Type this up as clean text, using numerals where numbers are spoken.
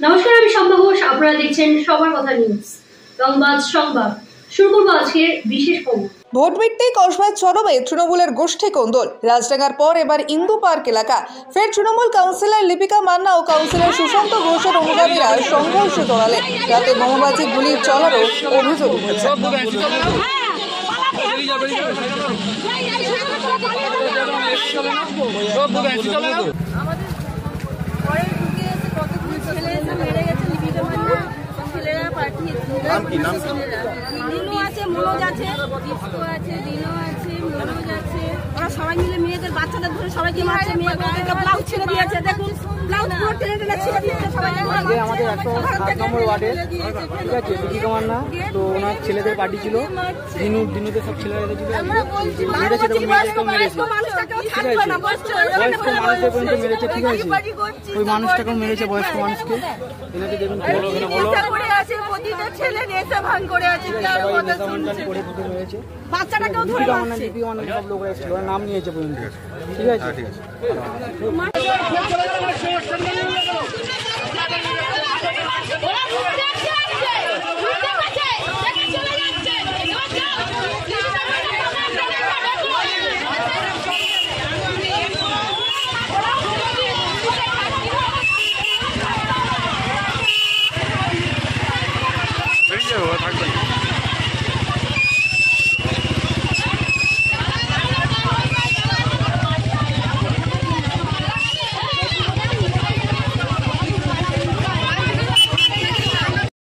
নমস্কার, আমি শম্পা ঘোষ। আপনারা দেখছেন সবার কথা নিউজ রংবাজ সংবাদ। শুরু করবো আজকের বিশেষ খবর। ভোট ভিত্তিক কসবায় চরমে তৃণমূলের গোষ্ঠী কোন্দল। রাজডাঙ্গার পর এবার ইন্দু পার্ক এলাকা। ফের তৃণমূল কাউন্সিলর লিপিকা মান্না ও কাউন্সিলর সুশান্ত ঘোষের অনুগামীরা সংঘর্ষে জড়ালেন। রাতে বোমাবাজি গুলির চলারও অভিযোগ উঠেছে। সবাই মিলে মেয়েদের বাচ্চাদের ধরে সবাইকে মারছে, মেয়েদেরকে ব্লাউজ ছেড়ে দিয়েছে। দেখুন ব্লাউজ পুরো টেনে টেনে ছেড়ে দিয়েছে সবাইকে। আমাদের 107 নম্বর ওয়ার্ডে, ঠিক আছে, লিপিকা মান্না তো ওনার ছেলেদের পার্টি ছিল, দিনুতে সব ছেলেরা ছিল, মেরেছে, বয়স্ক মানুষদের পর্যন্ত মেরেছে, ঠিক আছে, ওই মানুষটাকেও মেরেছে, বয়স্ক মানুষকে। এনাকে দেখুন মেরেছে, বাচ্চাটাকেও ধরে মারছে। লিপিকা মান্না সব লোকরা এসেছিল, ওরা নাম নিয়েছে পর্যন্ত, ঠিক আছে।